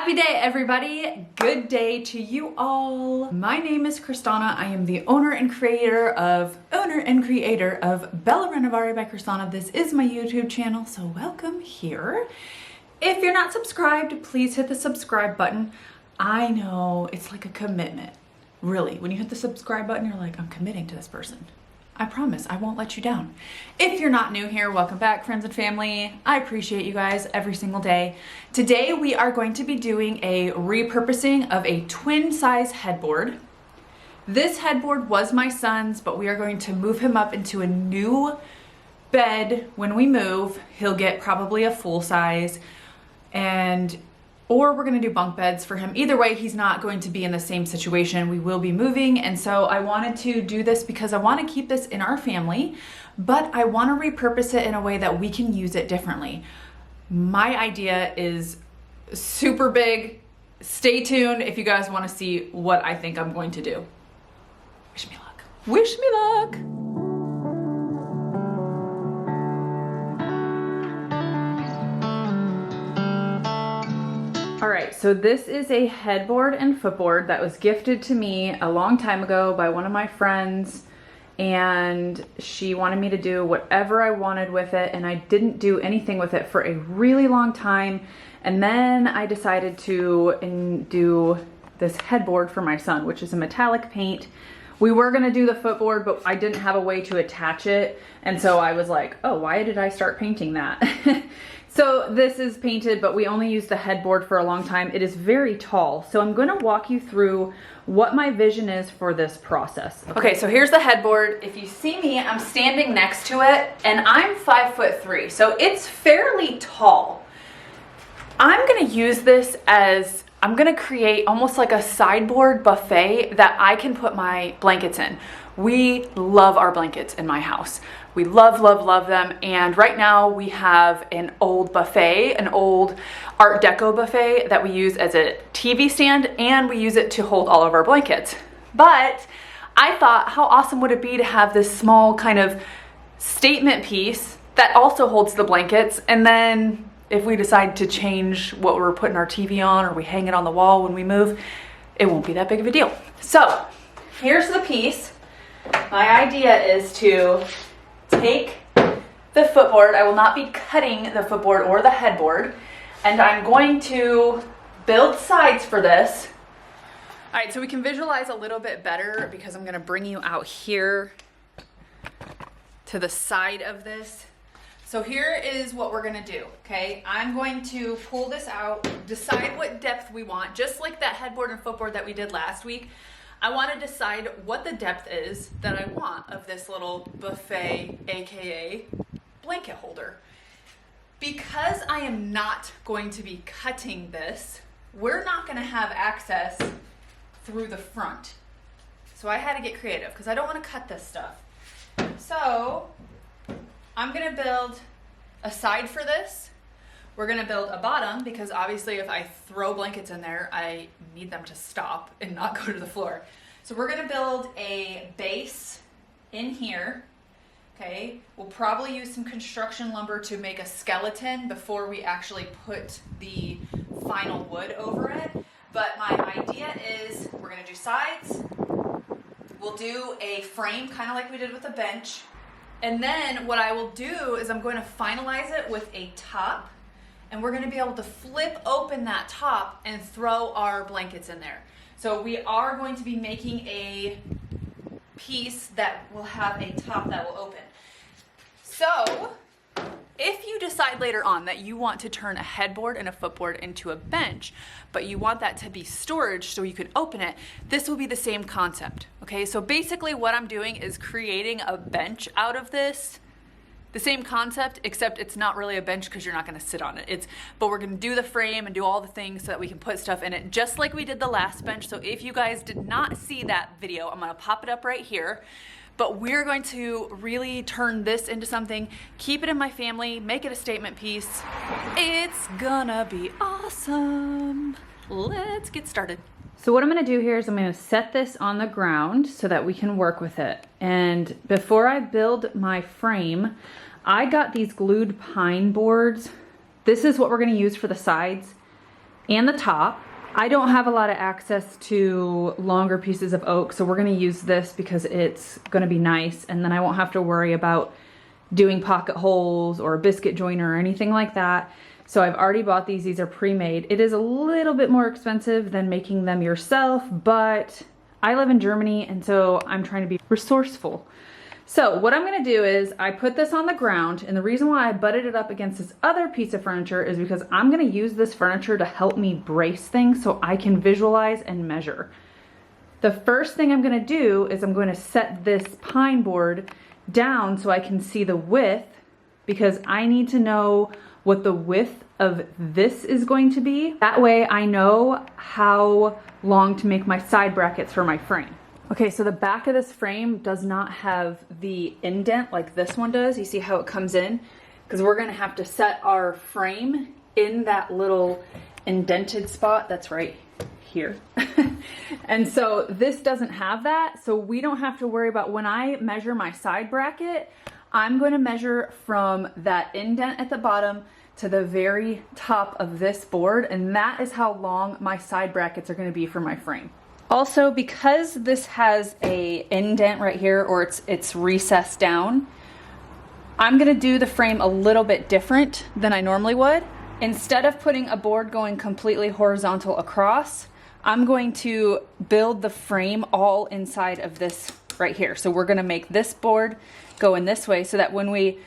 Happy day, everybody. Good day to you all. My name is Crys'Dawna. I am the owner and creator of Bella Renovare by Crys'Dawna. This is my YouTube channel, so welcome here. If you're not subscribed, please hit the subscribe button. I know it's like a commitment. Really, when you hit the subscribe button, you're like, I'm committing to this person. I promise I won't let you down. If you're not new here, welcome back, friends and family. I appreciate you guys every single day. Today we are going to be doing a repurposing of a twin size headboard. This headboard was my son's, but we are going to move him up into a new bed when we move. He'll get probably a full size, or we're gonna do bunk beds for him. Either way, he's not going to be in the same situation. We will be moving, and so I wanted to do this because I wanna keep this in our family, but I wanna repurpose it in a way that we can use it differently. My idea is super big. Stay tuned if you guys wanna see what I think I'm going to do. Wish me luck. Wish me luck. All right, so this is a headboard and footboard that was gifted to me a long time ago by one of my friends, and she wanted me to do whatever I wanted with it, and I didn't do anything with it for a really long time. And then I decided to do this headboard for my son, which is a metallic paint. We were gonna do the footboard, but I didn't have a way to attach it, and so I was like, oh, why did I start painting that? So this is painted, but we only used the headboard for a long time. It is very tall. So I'm gonna walk you through what my vision is for this process. Okay, so here's the headboard. If you see me, I'm standing next to it, and I'm 5'3", so it's fairly tall. I'm gonna use this as, I'm gonna create almost like a sideboard buffet that I can put my blankets in. We love our blankets in my house. We love, love, love them. And right now we have an old buffet, an old Art Deco buffet that we use as a TV stand, and we use it to hold all of our blankets. But I thought, how awesome would it be to have this small kind of statement piece that also holds the blankets, and then if we decide to change what we're putting our TV on, or we hang it on the wall when we move, it won't be that big of a deal. So here's the piece. My idea is to take the footboard. I will not be cutting the footboard or the headboard, and I'm going to build sides for this. All right, so we can visualize a little bit better because I'm gonna bring you out here to the side of this. So here is what we're gonna do, okay? I'm going to pull this out, decide what depth we want, just like that headboard and footboard that we did last week. I want to decide what the depth is that I want of this little buffet, AKA blanket holder. Because I am not going to be cutting this, we're not going to have access through the front. So I had to get creative because I don't want to cut this stuff. So I'm going to build a side for this. We're gonna build a bottom because obviously if I throw blankets in there, I need them to stop and not go to the floor. So we're gonna build a base in here, okay? We'll probably use some construction lumber to make a skeleton before we actually put the final wood over it. But my idea is we're gonna do sides. We'll do a frame, kind of like we did with the bench. And then what I will do is I'm going to finalize it with a top, and we're gonna be able to flip open that top and throw our blankets in there. So we are going to be making a piece that will have a top that will open. So if you decide later on that you want to turn a headboard and a footboard into a bench, but you want that to be storage so you can open it, this will be the same concept, okay? So basically what I'm doing is creating a bench out of this. The same concept, except it's not really a bench because you're not gonna sit on it. But we're gonna do the frame and do all the things so that we can put stuff in it, just like we did the last bench. So if you guys did not see that video, I'm gonna pop it up right here. But we're going to really turn this into something, keep it in my family, make it a statement piece. It's gonna be awesome. Let's get started. So what I'm gonna do here is I'm gonna set this on the ground so that we can work with it. And before I build my frame, I got these glued pine boards. This is what we're gonna use for the sides. and the top. I don't have a lot of access to longer pieces of oak, so we're gonna use this because it's gonna be nice, and then I won't have to worry about doing pocket holes or a biscuit joiner or anything like that. So I've already bought these. These are pre-made. It is a little bit more expensive than making them yourself, but I live in Germany, and so I'm trying to be resourceful. So what I'm gonna do is I put this on the ground, and the reason why I butted it up against this other piece of furniture is because I'm gonna use this furniture to help me brace things so I can visualize and measure. The first thing I'm gonna do is I'm gonna set this pine board down so I can see the width, because I need to know what the width of this is going to be. That way I know how long to make my side brackets for my frame. Okay, so the back of this frame does not have the indent like this one does. You see how it comes in? Because we're gonna have to set our frame in that little indented spot that's right here. And so this doesn't have that, so we don't have to worry about when I measure my side bracket. I'm going to measure from that indent at the bottom to the very top of this board, and that is how long my side brackets are going to be for my frame. Also, because this has a indent right here, or it's recessed down, I'm going to do the frame a little bit different than I normally would. Instead of putting a board going completely horizontal across, I'm going to build the frame all inside of this right here. So we're gonna make this board go in this way so that when we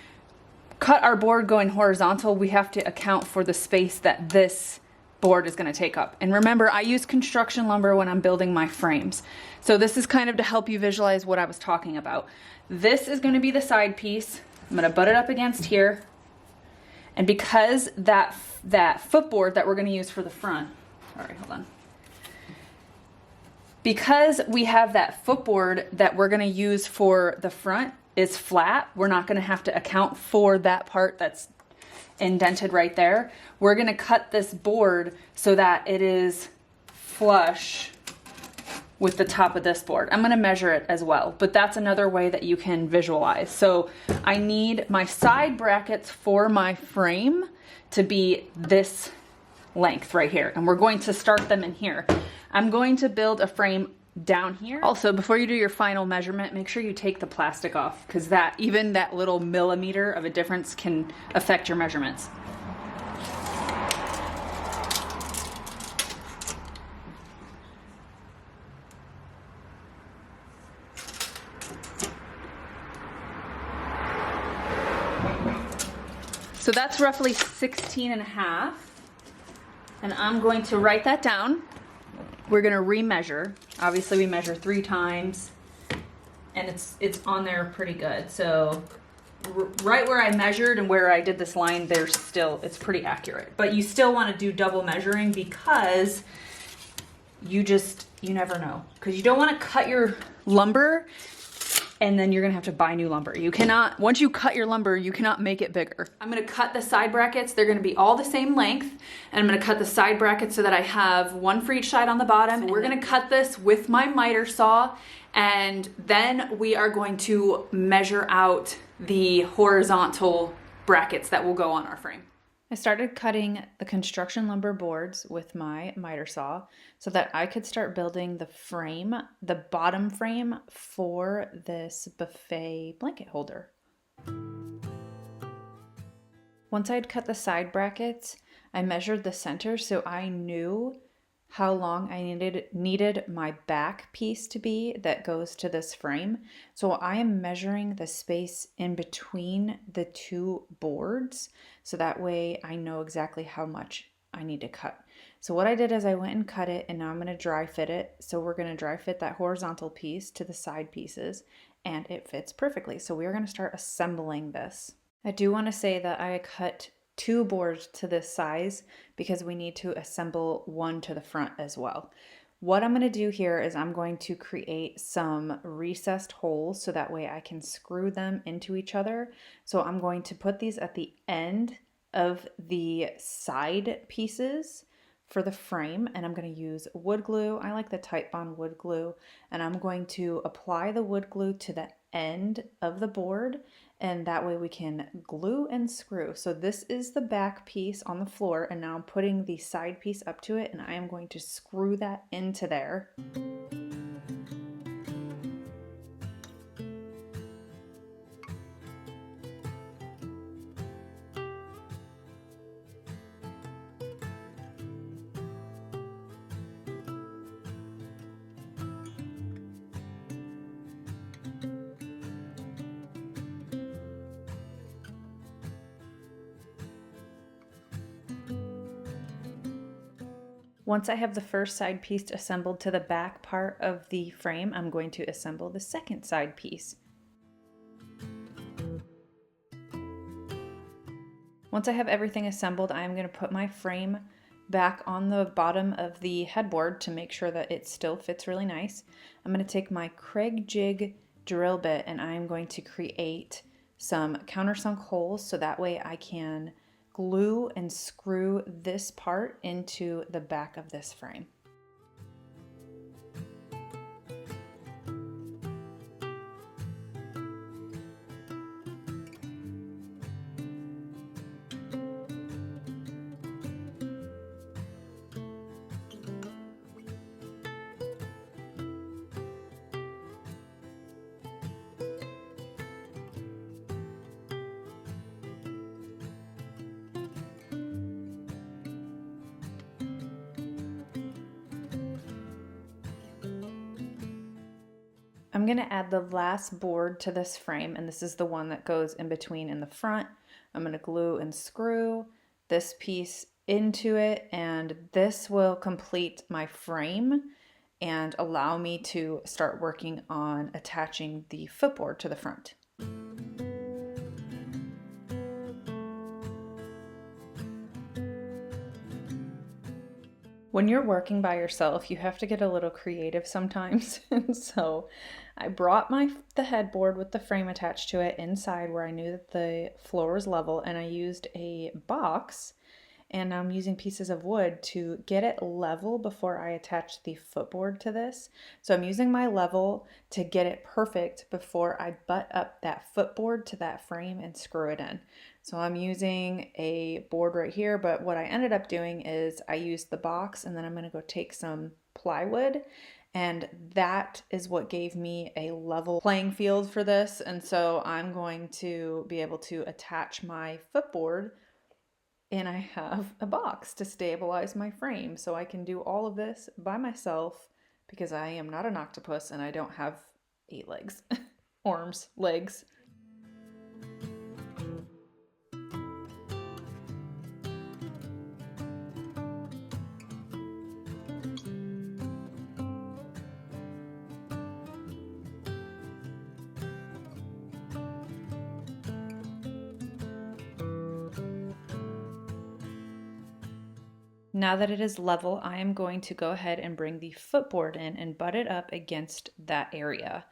cut our board going horizontal, we have to account for the space that this board is gonna take up. And remember, I use construction lumber when I'm building my frames. So this is kind of to help you visualize what I was talking about. This is gonna be the side piece. I'm gonna butt it up against here. And because that footboard that we're gonna use for the front, all right, hold on. Because we have that footboard that we're gonna use for the front is flat, we're not gonna have to account for that part that's indented right there. We're gonna cut this board so that it is flush with the top of this board. I'm gonna measure it as well, but that's another way that you can visualize. So I need my side brackets for my frame to be this length right here, and we're going to start them in here. I'm going to build a frame down here. Also, before you do your final measurement, make sure you take the plastic off, because even that little millimeter of a difference can affect your measurements. So that's roughly 16.5. And I'm going to write that down. We're gonna remeasure. Obviously we measure 3 times, and it's on there pretty good. So right where I measured and where I did this line, it's pretty accurate. But you still wanna do double measuring, because you never know. Because you don't wanna cut your lumber and then you're gonna have to buy new lumber. You cannot, once you cut your lumber, you cannot make it bigger. I'm gonna cut the side brackets. They're gonna be all the same length, and I'm gonna cut the side brackets so that I have one for each side on the bottom. So we're gonna cut this with my miter saw, and then we are going to measure out the horizontal brackets that will go on our frame. I started cutting the construction lumber boards with my miter saw so that I could start building the frame, the bottom frame for this buffet blanket holder. Once I'd cut the side brackets, I measured the center so I knew how long I needed my back piece to be that goes to this frame. So I am measuring the space in between the 2 boards, so that way I know exactly how much I need to cut. So what I did is I went and cut it, and now I'm gonna dry fit it. So we're gonna dry fit that horizontal piece to the side pieces, and it fits perfectly. So we're gonna start assembling this. I do wanna say that I cut 2 boards to this size because we need to assemble 1 to the front as well. What I'm going to do here is I'm going to create some recessed holes so that way I can screw them into each other. So I'm going to put these at the end of the side pieces for the frame, and I'm going to use wood glue. I like the Titebond wood glue, and I'm going to apply the wood glue to the end of the board, and that way we can glue and screw. So this is the back piece on the floor, and now I'm putting the side piece up to it, and I am going to screw that into there. Once I have the first side piece assembled to the back part of the frame, I'm going to assemble the second side piece. Once I have everything assembled, I'm going to put my frame back on the bottom of the headboard to make sure that it still fits really nice. I'm going to take my Kreg Jig drill bit and I'm going to create some countersunk holes so that way I can glue and screw this part into the back of this frame. I'm going to add the last board to this frame, and this is the one that goes in between in the front. I'm going to glue and screw this piece into it, and this will complete my frame and allow me to start working on attaching the footboard to the front. When you're working by yourself, you have to get a little creative sometimes. And so I brought the headboard with the frame attached to it inside where I knew that the floor was level, and I used a box and I'm using pieces of wood to get it level before I attach the footboard to this. So I'm using my level to get it perfect before I butt up that footboard to that frame and screw it in. So I'm using a board right here, but what I ended up doing is I used the box and then I'm going to go take some plywood, and that is what gave me a level playing field for this. And so I'm going to be able to attach my footboard, and I have a box to stabilize my frame, so I can do all of this by myself because I am not an octopus and I don't have 8 legs, arms, legs. Now that it is level, I am going to go ahead and bring the footboard in and butt it up against that area.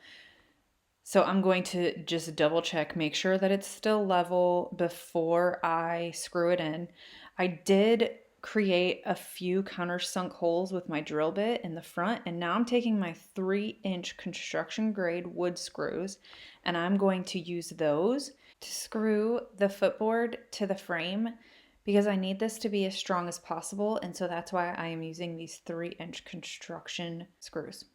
So I'm going to just double check, make sure that it's still level before I screw it in. I did create a few countersunk holes with my drill bit in the front, and now I'm taking my 3-inch construction grade wood screws and I'm going to use those to screw the footboard to the frame, because I need this to be as strong as possible, and so that's why I am using these 3-inch construction screws.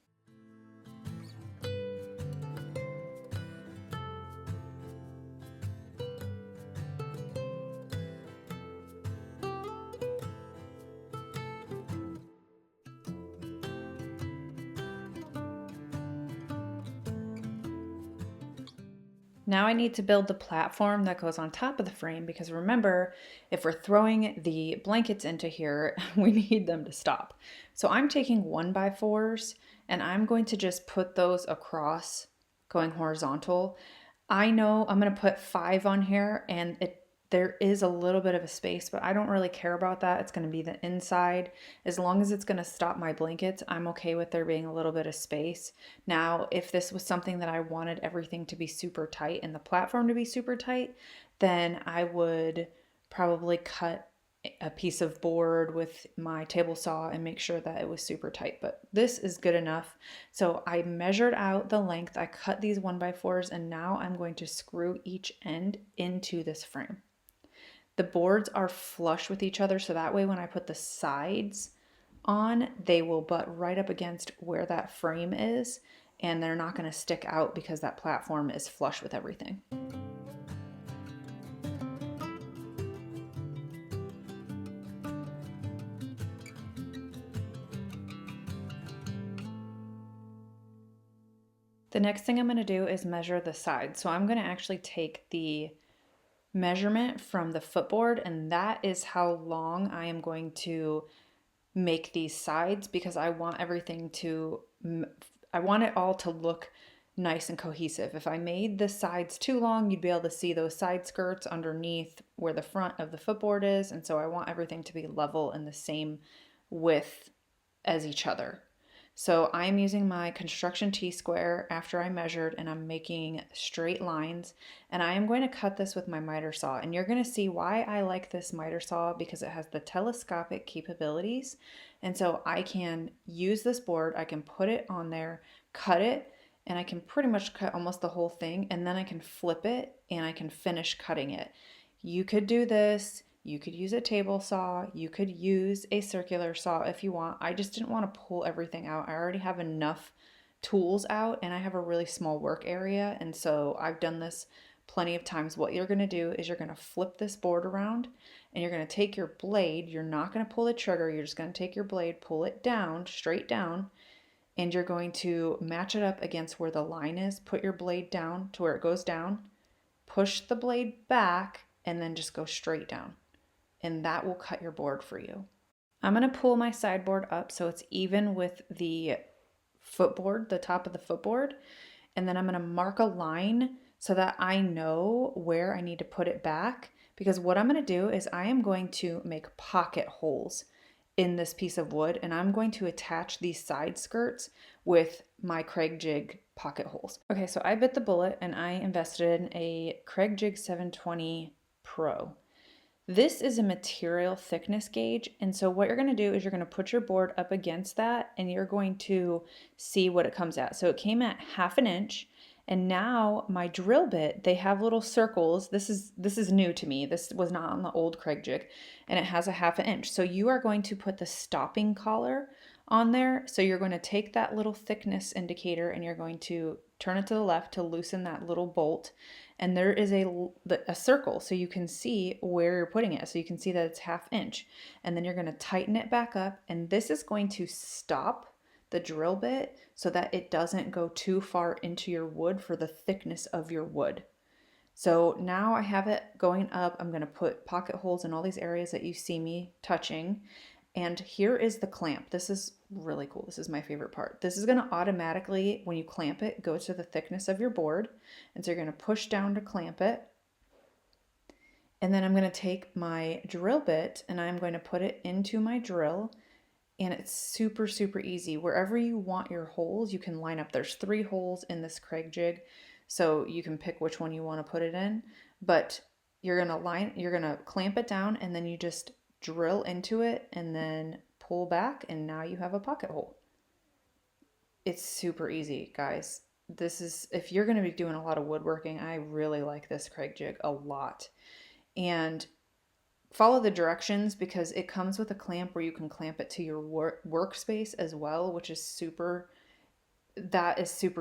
Now I need to build the platform that goes on top of the frame, because remember, if we're throwing the blankets into here, we need them to stop. So I'm taking 1x4s and I'm going to just put those across going horizontal. I know I'm going to put 5 on here, and there is a little bit of a space, but I don't really care about that. It's going to be the inside. As long as it's going to stop my blankets, I'm okay with there being a little bit of space. Now, if this was something that I wanted everything to be super tight and the platform to be super tight, then I would probably cut a piece of board with my table saw and make sure that it was super tight, but this is good enough. So I measured out the length, I cut these 1x4s, and now I'm going to screw each end into this frame. The boards are flush with each other, so that way when I put the sides on, they will butt right up against where that frame is, and they're not going to stick out because that platform is flush with everything. The next thing I'm going to do is measure the sides. So I'm going to actually take the measurement from the footboard, and that is how long I am going to make these sides, because I want everything to, I want it all to look nice and cohesive. If I made the sides too long, you'd be able to see those side skirts underneath where the front of the footboard is. And so I want everything to be level and the same width as each other. So I'm using my construction T-square after I measured, and I'm making straight lines, and I am going to cut this with my miter saw. And you're going to see why I like this miter saw, because it has the telescopic capabilities. And so I can use this board, I can put it on there, cut it, and I can pretty much cut almost the whole thing, and then I can flip it and I can finish cutting it. You could do this. You could use a table saw, you could use a circular saw if you want. I just didn't want to pull everything out. I already have enough tools out, and I have a really small work area, and so I've done this plenty of times. What you're going to do is you're going to flip this board around, and you're going to take your blade. You're not going to pull the trigger. You're just going to take your blade, pull it down, straight down, and you're going to match it up against where the line is. Put your blade down to where it goes down, push the blade back, and then just go straight down. And that will cut your board for you. I'm going to pull my sideboard up so it's even with the footboard, the top of the footboard. And then I'm going to mark a line so that I know where I need to put it back. Because what I'm going to do is I am going to make pocket holes in this piece of wood, and I'm going to attach these side skirts with my Kreg Jig pocket holes. Okay, so I bit the bullet and I invested in a Kreg Jig 720 Pro. This is a material thickness gauge, and so what you're going to do is you're going to put your board up against that, and you're going to see what it comes at. So it came at 1/2 inch, and now my drill bit, they have little circles. This is new to me. This was not on the old Kreg Jig, and it has a 1/2 inch. So you are going to put the stopping collar on there. So you're going to take that little thickness indicator and you're going to turn it to the left to loosen that little bolt. And there is a circle so you can see where you're putting it. So you can see that it's 1/2 inch. And then you're going to tighten it back up. And this is going to stop the drill bit so that it doesn't go too far into your wood for the thickness of your wood. So now I have it going up. I'm going to put pocket holes in all these areas that you see me touching. And here is the clamp. This is really cool. This is my favorite part. This is going to automatically, when you clamp it, go to the thickness of your board. And so you're going to push down to clamp it. And then I'm going to take my drill bit and I'm going to put it into my drill. And it's super, super easy. Wherever you want your holes, you can line up. There's 3 holes in this Kreg Jig, so you can pick which one you want to put it in. But you're gonna clamp it down, and then you just drill into it and then pull back, and now you have a pocket hole. It's super easy, guys. This is, if you're going to be doing a lot of woodworking, I really like this Kreg Jig a lot. And follow the directions, because it comes with a clamp where you can clamp it to your workspace as well, which is super,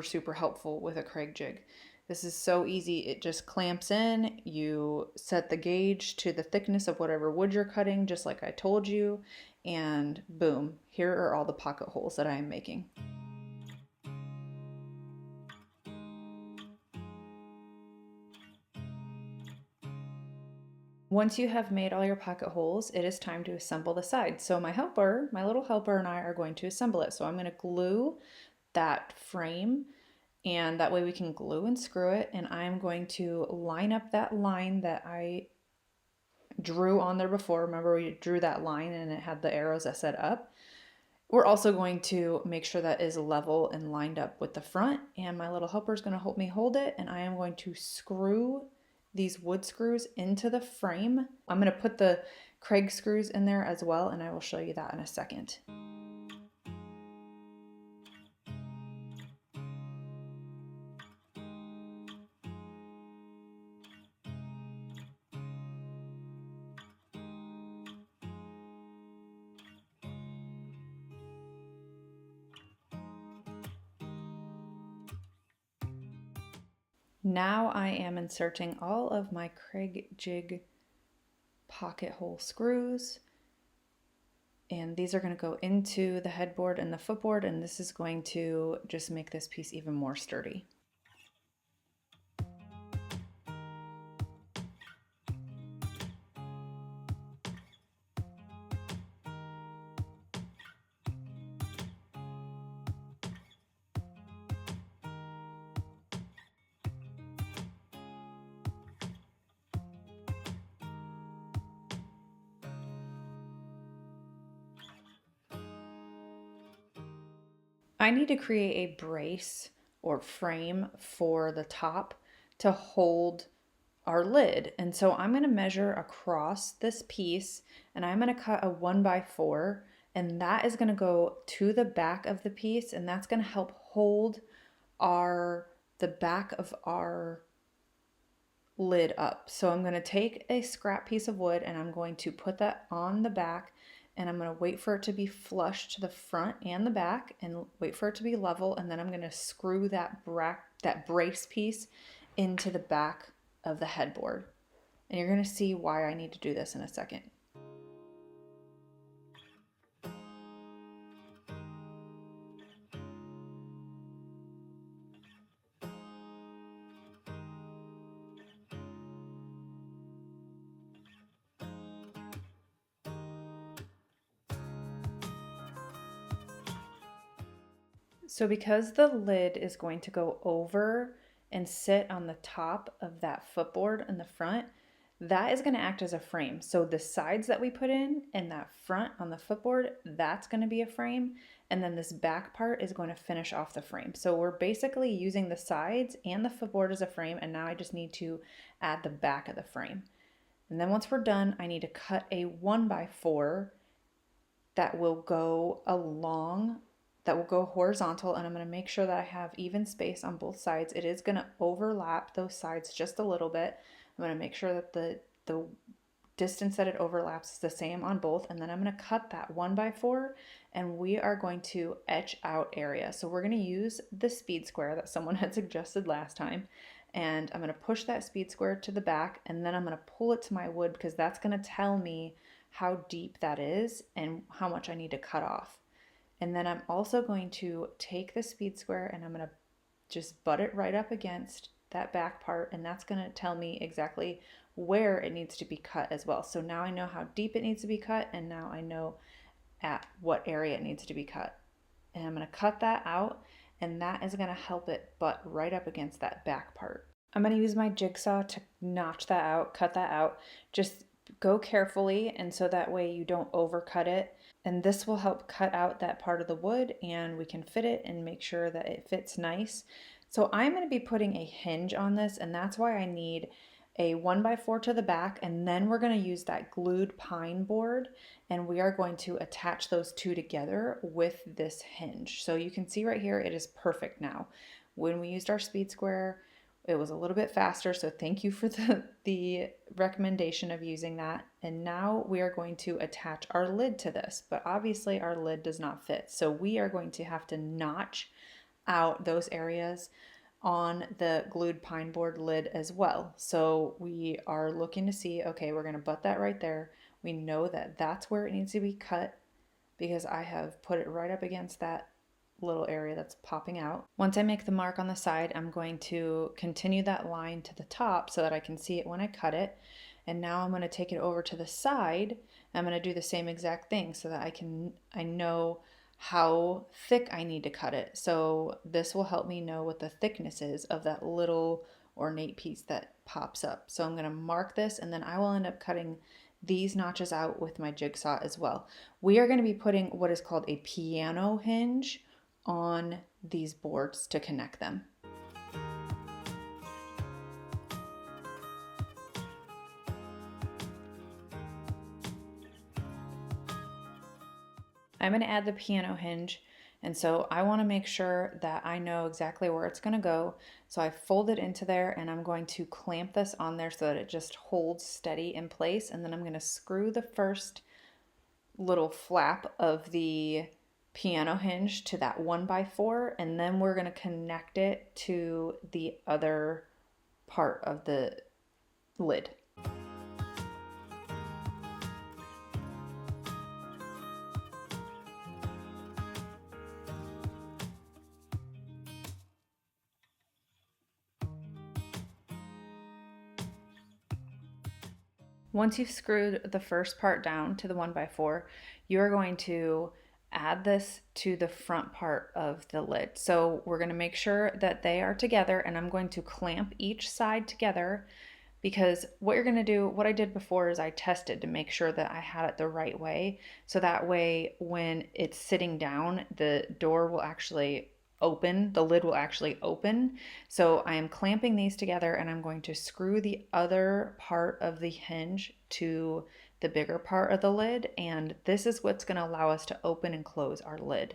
super helpful with a Kreg Jig. This is so easy. It just clamps in. You set the gauge to the thickness of whatever wood you're cutting, just like I told you, and boom, here are all the pocket holes that I am making. Once you have made all your pocket holes, it is time to assemble the sides. So my little helper and I are going to assemble it. So I'm going to glue that frame, and that way we can glue and screw it. And I'm going to line up that line that I drew on there before. Remember, we drew that line and it had the arrows that said up. We're also going to make sure that is level and lined up with the front. And my little helper is going to help me hold it, and I am going to screw these wood screws into the frame. I'm going to put the Kreg screws in there as well, and I will show you that in a second. Now I am inserting all of my Kreg Jig pocket hole screws, and these are going to go into the headboard and the footboard, and this is going to just make this piece even more sturdy. I need to create a brace or frame for the top to hold our lid. And so I'm going to measure across this piece, and I'm going to cut a 1x4, and that is going to go to the back of the piece, and that's going to help hold the back of our lid up. So I'm going to take a scrap piece of wood and I'm going to put that on the back, and I'm going to wait for it to be flush to the front and the back and wait for it to be level, and then I'm going to screw that brace piece into the back of the headboard. And you're going to see why I need to do this in a second. So because the lid is going to go over and sit on the top of that footboard in the front, that is going to act as a frame. So the sides that we put in and that front on the footboard, that's going to be a frame. And then this back part is going to finish off the frame. So we're basically using the sides and the footboard as a frame. And now I just need to add the back of the frame. And then once we're done, I need to cut a 1x4 that will go horizontal, and I'm going to make sure that I have even space on both sides. It is going to overlap those sides just a little bit. I'm going to make sure that the distance that it overlaps is the same on both, and then I'm going to cut that 1x4, and we are going to etch out area. So we're going to use the speed square that someone had suggested last time, and I'm going to push that speed square to the back, and then I'm going to pull it to my wood because that's going to tell me how deep that is and how much I need to cut off. And then I'm also going to take the speed square and I'm going to just butt it right up against that back part, and that's going to tell me exactly where it needs to be cut as well. So now I know how deep it needs to be cut, and now I know at what area it needs to be cut. And I'm going to cut that out, and that is going to help it butt right up against that back part. I'm going to use my jigsaw to notch that out, cut that out. Just go carefully, and so that way you don't overcut it. And this will help cut out that part of the wood, and we can fit it and make sure that it fits nice. So I'm going to be putting a hinge on this, and that's why I need a 1x4 to the back, and then we're going to use that glued pine board, and we are going to attach those two together with this hinge. So you can see right here, it is perfect now. When we used our speed square, it was a little bit faster, so thank you for the recommendation of using that. And now we are going to attach our lid to this, but obviously our lid does not fit. So we are going to have to notch out those areas on the glued pine board lid as well. So we are looking to see, okay, we're going to butt that right there. We know that that's where it needs to be cut because I have put it right up against that little area that's popping out. Once I make the mark on the side, I'm going to continue that line to the top so that I can see it when I cut it. And now I'm going to take it over to the side. I'm going to do the same exact thing so that I know how thick I need to cut it. So this will help me know what the thickness is of that little ornate piece that pops up. So I'm going to mark this, and then I will end up cutting these notches out with my jigsaw as well. We are going to be putting what is called a piano hinge on these boards to connect them. I'm going to add the piano hinge, and so I want to make sure that I know exactly where it's going to go. So I fold it into there, and I'm going to clamp this on there so that it just holds steady in place, and then I'm going to screw the first little flap of the piano hinge to that 1x4, and then we're going to connect it to the other part of the lid. Once you've screwed the first part down to the 1x4, you're going to add this to the front part of the lid. So we're going to make sure that they are together, and I'm going to clamp each side together, because what you're going to do, what I did before is I tested to make sure that I had it the right way. So that way when it's sitting down, the door will actually open, the lid will actually open. So I am clamping these together, and I'm going to screw the other part of the hinge to the bigger part of the lid, and this is what's going to allow us to open and close our lid.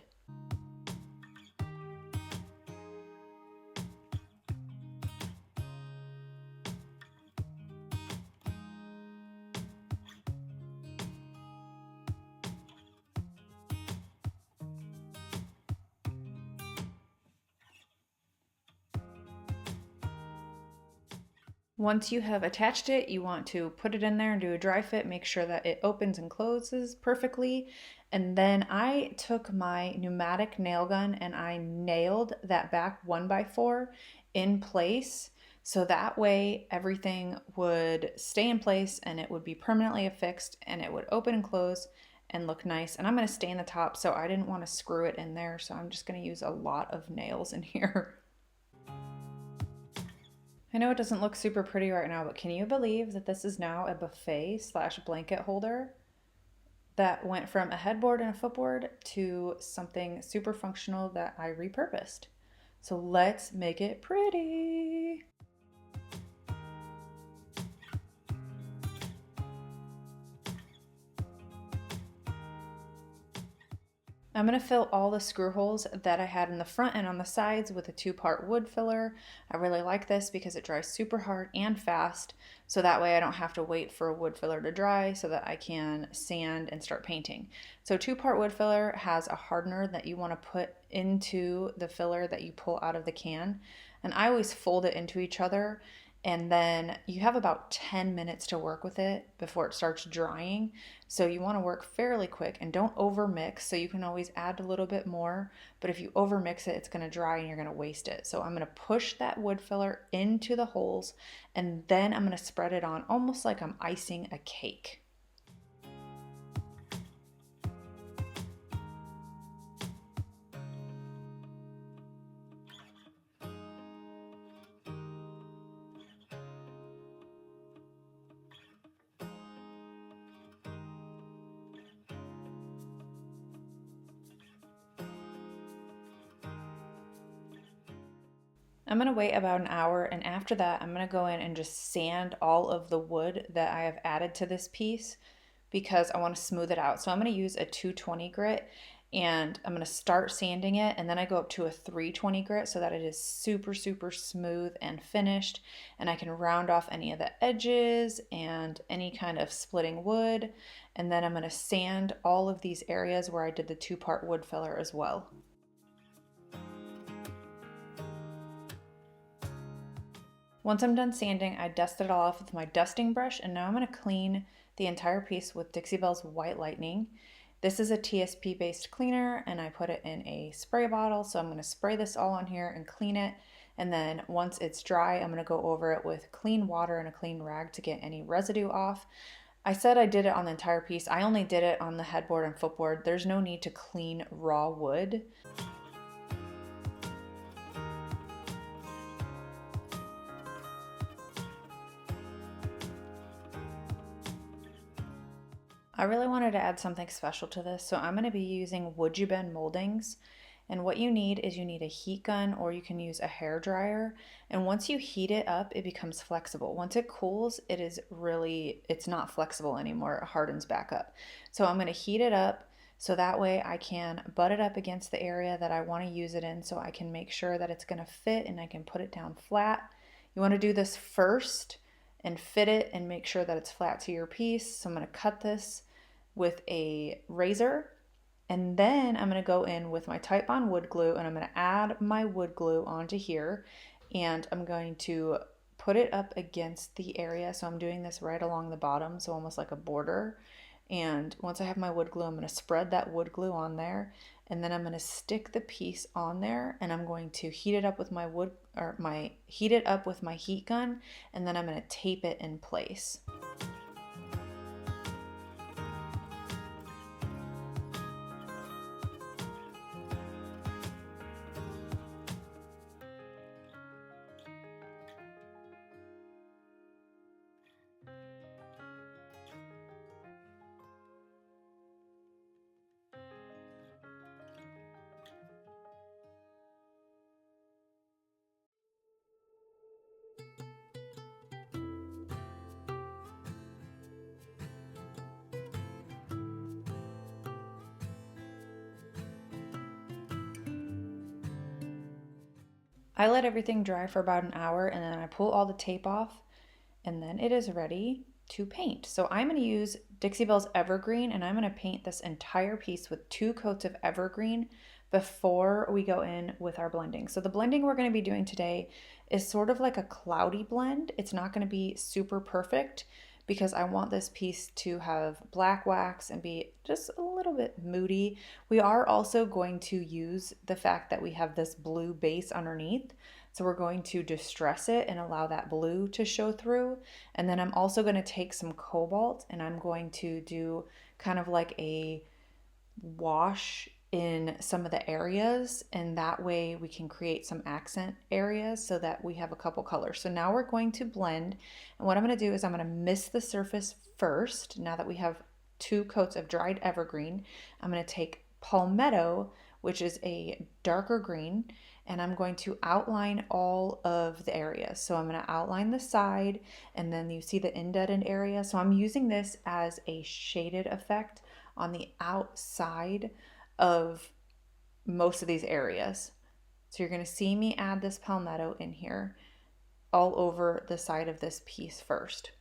Once you have attached it, you want to put it in there and do a dry fit, make sure that it opens and closes perfectly. And then I took my pneumatic nail gun and I nailed that back 1x4 in place. So that way everything would stay in place and it would be permanently affixed, and it would open and close and look nice. And I'm going to stain the top, so I didn't want to screw it in there. So I'm just going to use a lot of nails in here. I know it doesn't look super pretty right now, but can you believe that this is now a buffet / blanket holder that went from a headboard and a footboard to something super functional that I repurposed? So let's make it pretty. I'm going to fill all the screw holes that I had in the front and on the sides with a 2-part wood filler. I really like this because it dries super hard and fast, so that way I don't have to wait for a wood filler to dry so that I can sand and start painting. So 2-part wood filler has a hardener that you want to put into the filler that you pull out of the can, and I always fold it into each other, and then you have about 10 minutes to work with it before it starts drying. So you want to work fairly quick and don't over mix. So you can always add a little bit more, but if you over mix it, it's going to dry and you're going to waste it. So I'm going to push that wood filler into the holes, and then I'm going to spread it on almost like I'm icing a cake. I'm going to wait about an hour, and after that I'm going to go in and just sand all of the wood that I have added to this piece because I want to smooth it out. So I'm going to use a 220 grit, and I'm going to start sanding it, and then I go up to a 320 grit so that it is super smooth and finished, and I can round off any of the edges and any kind of splitting wood. And then I'm going to sand all of these areas where I did the 2-part wood filler as well. Once I'm done sanding, I dusted it all off with my dusting brush, and now I'm going to clean the entire piece with Dixie Belle's White Lightning. This is a TSP based cleaner, and I put it in a spray bottle, so I'm going to spray this all on here and clean it, and then once it's dry I'm going to go over it with clean water and a clean rag to get any residue off. I said I did it on the entire piece. I only did it on the headboard and footboard. There's no need to clean raw wood. I really wanted to add something special to this, so I'm going to be using Would You Bend moldings. And what you need is you need a heat gun, or you can use a hair dryer. And once you heat it up, it becomes flexible. Once it cools, it's not flexible anymore. It hardens back up. So I'm going to heat it up So that way I can butt it up against the area that I want to use it in so I can make sure that it's going to fit and I can put it down flat. You want to do this first and fit it and make sure that it's flat to your piece. So I'm going to cut this with a razor, and then I'm going to go in with my Titebond wood glue and I'm going to add my wood glue onto here, and I'm going to put it up against the area. So I'm doing this right along the bottom, so almost like a border. And once I have my wood glue, I'm going to spread that wood glue on there, and then I'm going to stick the piece on there, and I'm going to heat it up with my heat gun, and then I'm going to tape it in place. I let everything dry for about an hour, and then I pull all the tape off, and then it is ready to paint. So I'm going to use Dixie Belle's Evergreen, and I'm going to paint this entire piece with 2 coats of Evergreen before we go in with our blending. So the blending we're going to be doing today is sort of like a cloudy blend. It's not going to be super perfect because I want this piece to have black wax and be just a little bit moody. We are also going to use the fact that we have this blue base underneath. So we're going to distress it and allow that blue to show through. And then I'm also going to take some Cobalt and I'm going to do kind of like a wash in some of the areas, and that way we can create some accent areas so that we have a couple colors. So now we're going to blend, and what I'm going to do is I'm going to mist the surface first. Now that we have 2 coats of dried evergreen, I'm going to take Palmetto, which is a darker green, and I'm going to outline all of the areas. So I'm going to outline the side, and then you see the indented area. So I'm using this as a shaded effect on the outside of most of these areas. So you're going to see me add this Palmetto in here all over the side of this piece first.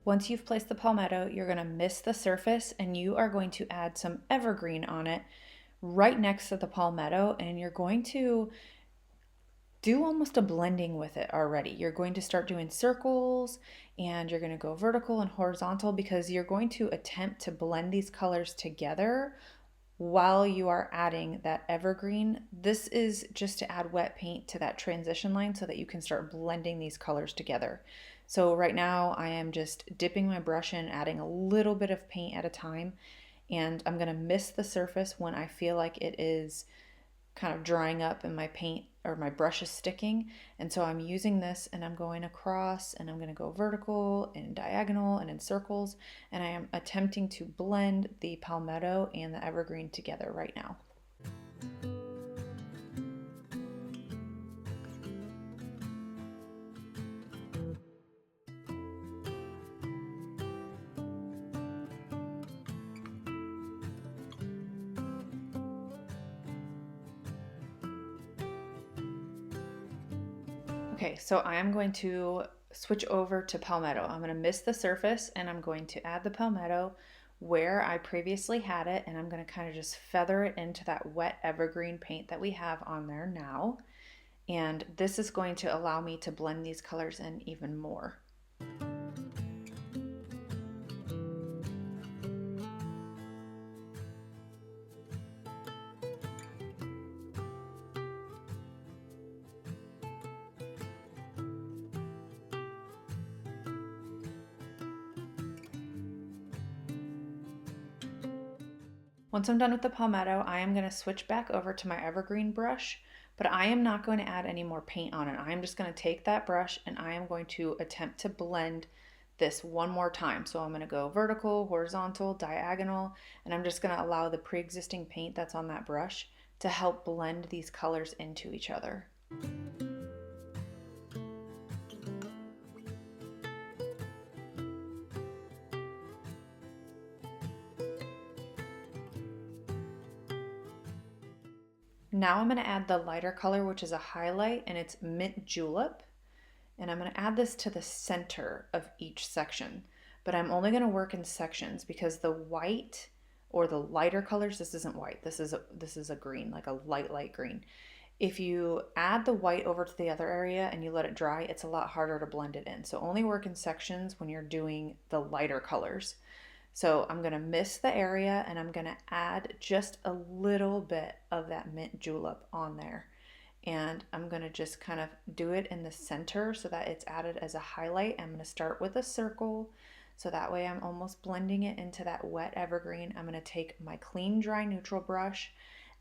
Once you've placed the Palmetto, you're going to mist the surface and you are going to add some evergreen on it right next to the Palmetto, and you're going to do almost a blending with it already. You're going to start doing circles and you're going to go vertical and horizontal because you're going to attempt to blend these colors together while you are adding that evergreen. This is just to add wet paint to that transition line so that you can start blending these colors together. So right now I am just dipping my brush in, adding a little bit of paint at a time, and I'm going to mist the surface when I feel like it is kind of drying up and my paint or my brush is sticking. And so I'm using this and I'm going across and I'm going to go vertical and diagonal and in circles, and I am attempting to blend the Palmetto and the evergreen together right now. Okay, so I am going to switch over to Palmetto. I'm going to mist the surface and I'm going to add the Palmetto where I previously had it, and I'm going to kind of just feather it into that wet evergreen paint that we have on there now. And this is going to allow me to blend these colors in even more. Once I'm done with the Palmetto, I am going to switch back over to my evergreen brush, but I am not going to add any more paint on it. I'm just going to take that brush and I am going to attempt to blend this one more time. So I'm going to go vertical, horizontal, diagonal, and I'm just going to allow the pre-existing paint that's on that brush to help blend these colors into each other. Now I'm going to add the lighter color, which is a highlight, and it's Mint Julep. And I'm going to add this to the center of each section. But I'm only going to work in sections because the white or the lighter colors, this isn't white, this is a green, like a light green. If you add the white over to the other area and you let it dry, it's a lot harder to blend it in. So only work in sections when you're doing the lighter colors. So I'm going to mist the area and I'm going to add just a little bit of that Mint Julep on there. And I'm going to just kind of do it in the center so that it's added as a highlight. I'm going to start with a circle so that way I'm almost blending it into that wet evergreen. I'm going to take my clean dry neutral brush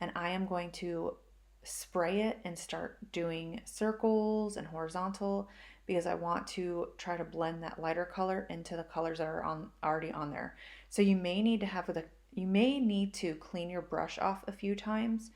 and I am going to spray it and start doing circles and horizontal because I want to try to blend that lighter color into the colors that are already on there. So you may need to clean your brush off a few times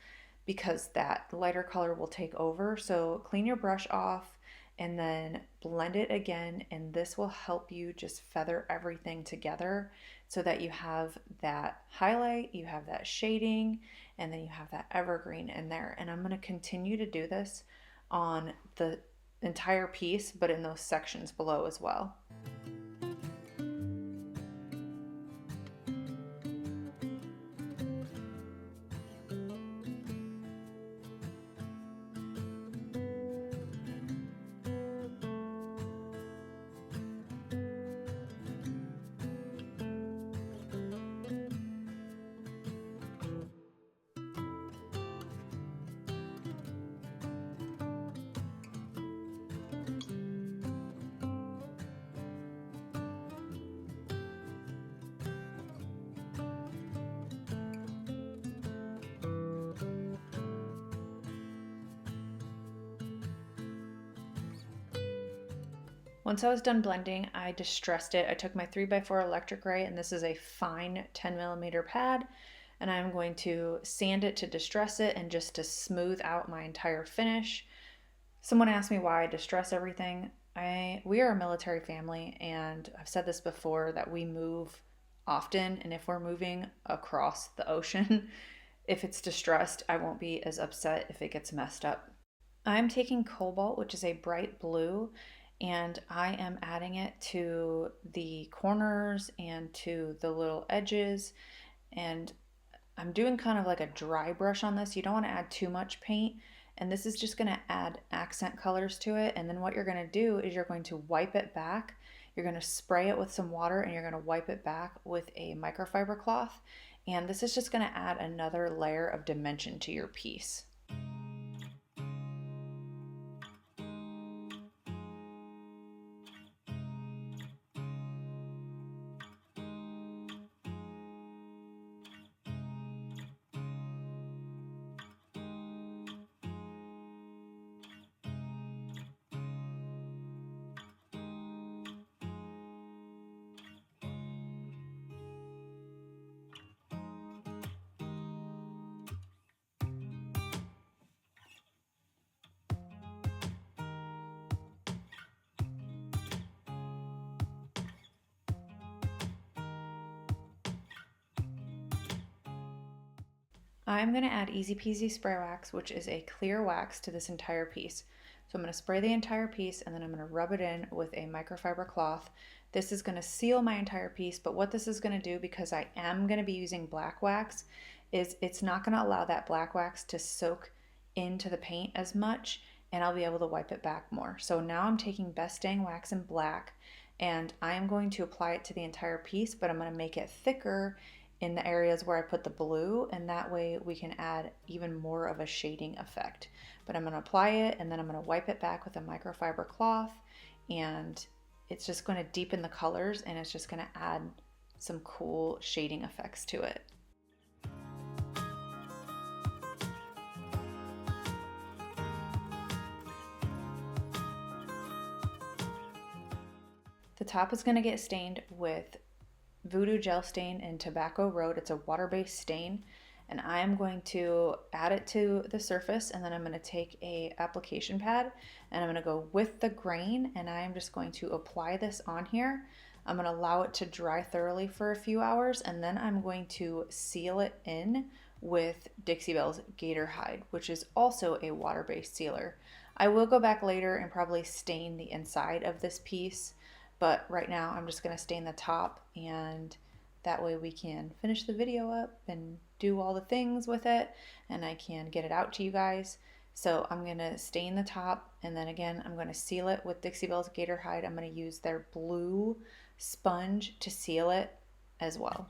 because that lighter color will take over. So clean your brush off and then blend it again, and this will help you just feather everything together so that you have that highlight, you have that shading, and then you have that evergreen in there. And I'm going to continue to do this on the entire piece, but in those sections below as well. Once I was done blending, I distressed it. I took my 3x4 electric ray, and this is a fine 10mm pad, and I'm going to sand it to distress it and just to smooth out my entire finish. Someone asked me why I distress everything. We are a military family, and I've said this before that we move often, and if we're moving across the ocean, if it's distressed, I won't be as upset if it gets messed up. I'm taking Cobalt, which is a bright blue, and I am adding it to the corners and to the little edges, and I'm doing kind of like a dry brush on this. You don't want to add too much paint, and this is just going to add accent colors to it. And then what you're going to do is you're going to wipe it back. You're going to spray it with some water and you're going to wipe it back with a microfiber cloth, and this is just going to add another layer of dimension to your piece. I'm going to add Easy Peasy Spray Wax, which is a clear wax, to this entire piece. So I'm going to spray the entire piece and then I'm going to rub it in with a microfiber cloth. This is going to seal my entire piece, but what this is going to do, because I am going to be using black wax, is it's not going to allow that black wax to soak into the paint as much, and I'll be able to wipe it back more. So now I'm taking Best Dang Wax in black and I am going to apply it to the entire piece, but I'm going to make it thicker in the areas where I put the blue, and that way we can add even more of a shading effect. But I'm going to apply it and then I'm going to wipe it back with a microfiber cloth, and it's just going to deepen the colors and it's just going to add some cool shading effects to it. top is gonna get stained with Voodoo Gel Stain in Tobacco Road. It's a water-based stain, and I am going to add it to the surface, and then I'm gonna take a application pad and I'm gonna go with the grain, and I am just going to apply this on here. I'm gonna allow it to dry thoroughly for a few hours, and then I'm going to seal it in with Dixie Belle's Gator Hide, which is also a water-based sealer. I will go back later and probably stain the inside of this piece, but right now I'm just gonna stain the top, and that way we can finish the video up and do all the things with it, and I can get it out to you guys. So I'm gonna stain the top, and then again, I'm gonna seal it with Dixie Belle's Gator Hide. I'm gonna use their blue sponge to seal it as well.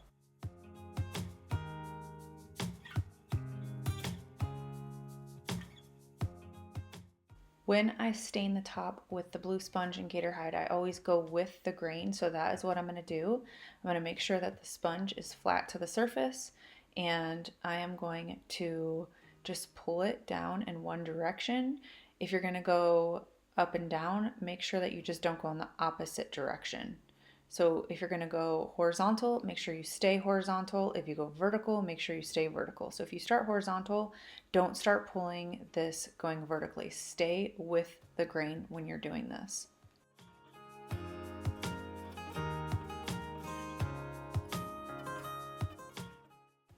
When I stain the top with the blue sponge and Gator Hide, I always go with the grain, so that is what I'm gonna do. I'm gonna make sure that the sponge is flat to the surface, and I am going to just pull it down in one direction. If you're gonna go up and down, make sure that you just don't go in the opposite direction. So if you're gonna go horizontal, make sure you stay horizontal. If you go vertical, make sure you stay vertical. So if you start horizontal, don't start pulling this going vertically. Stay with the grain when you're doing this.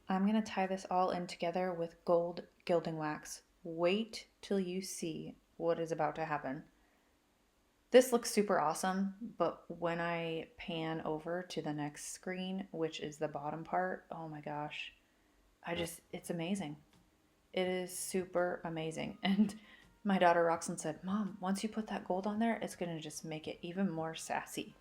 I'm gonna tie this all in together with gold gilding wax. Wait till you see what is about to happen. This looks super awesome, but when I pan over to the next screen, which is the bottom part, oh my gosh, it's amazing. It is super amazing. And my daughter Roxanne said, Mom, once you put that gold on there, it's gonna just make it even more sassy.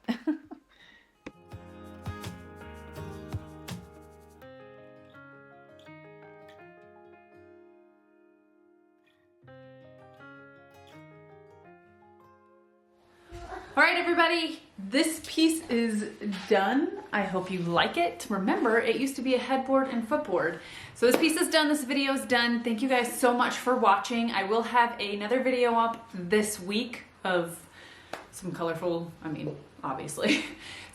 All right, everybody, this piece is done. I hope you like it. Remember, it used to be a headboard and footboard. So this piece is done, this video is done. Thank you guys so much for watching. I will have another video up this week of some colorful, obviously.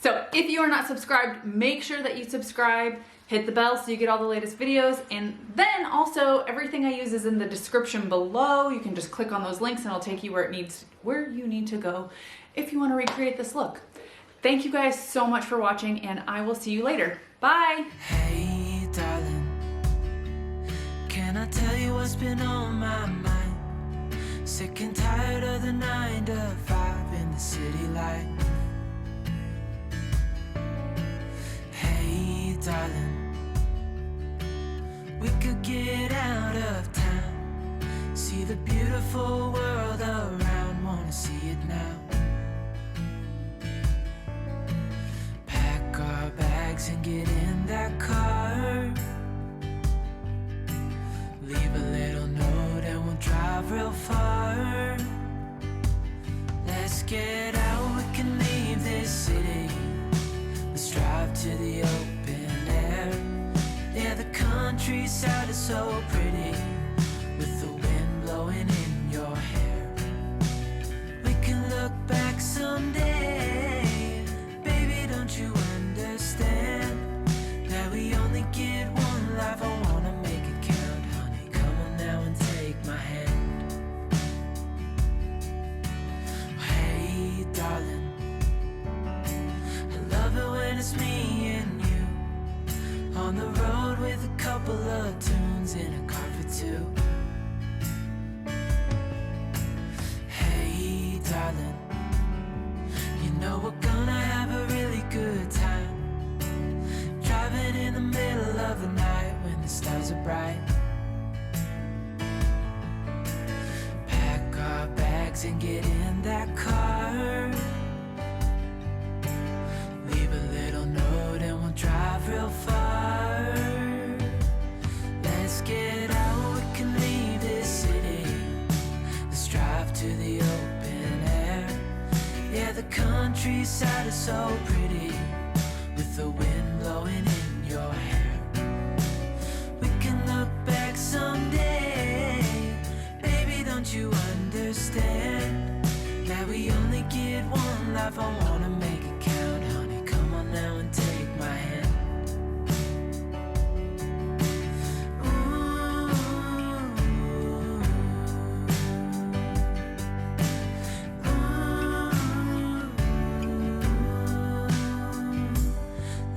So if you are not subscribed, make sure that you subscribe, hit the bell so you get all the latest videos, and then also everything I use is in the description below. You can just click on those links and it'll take you where you need to go if you want to recreate this look. Thank you guys so much for watching, and I will see you later. Bye! Hey darling, can I tell you what's been on my mind? Sick and tired of the 9 to 5 in the city life. Hey darling, we could get out of town, see the beautiful world around, wanna see it now. Pack our bags and get in that car, leave a little note and we'll drive real far. Let's get out, we can leave this city, let's drive to the open air. Yeah, the countryside is so pretty, with the wind blowing in your hair. We can look back someday, baby, don't you understand that we only get one life? I wanna make it count, honey, come on now and take my hand. Hey darling, I love it when it's me and you, on the road with a couple of tunes in a car for two. Hey darling, you know we're gonna have a really good time, driving in the middle of the night when the stars are bright. Pack our bags and get in that car, leave a little note and we'll drive real far. Let's get out, we can leave this city, let's drive to the open air. Yeah, the countryside is so pretty, with the wind blowing in your hair. We can look back someday, baby, don't you understand that we only get one life? I wanna make it now and take my hand.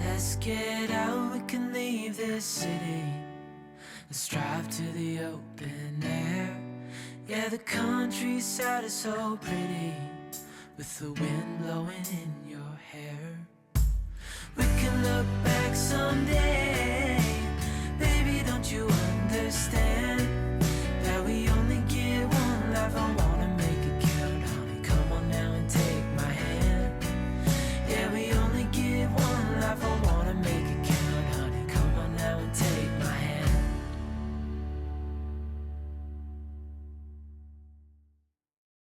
Let's get out, we can leave this city. Let's drive to the open air. Yeah, the countryside is so pretty, with the wind blowing in your hair. We can look back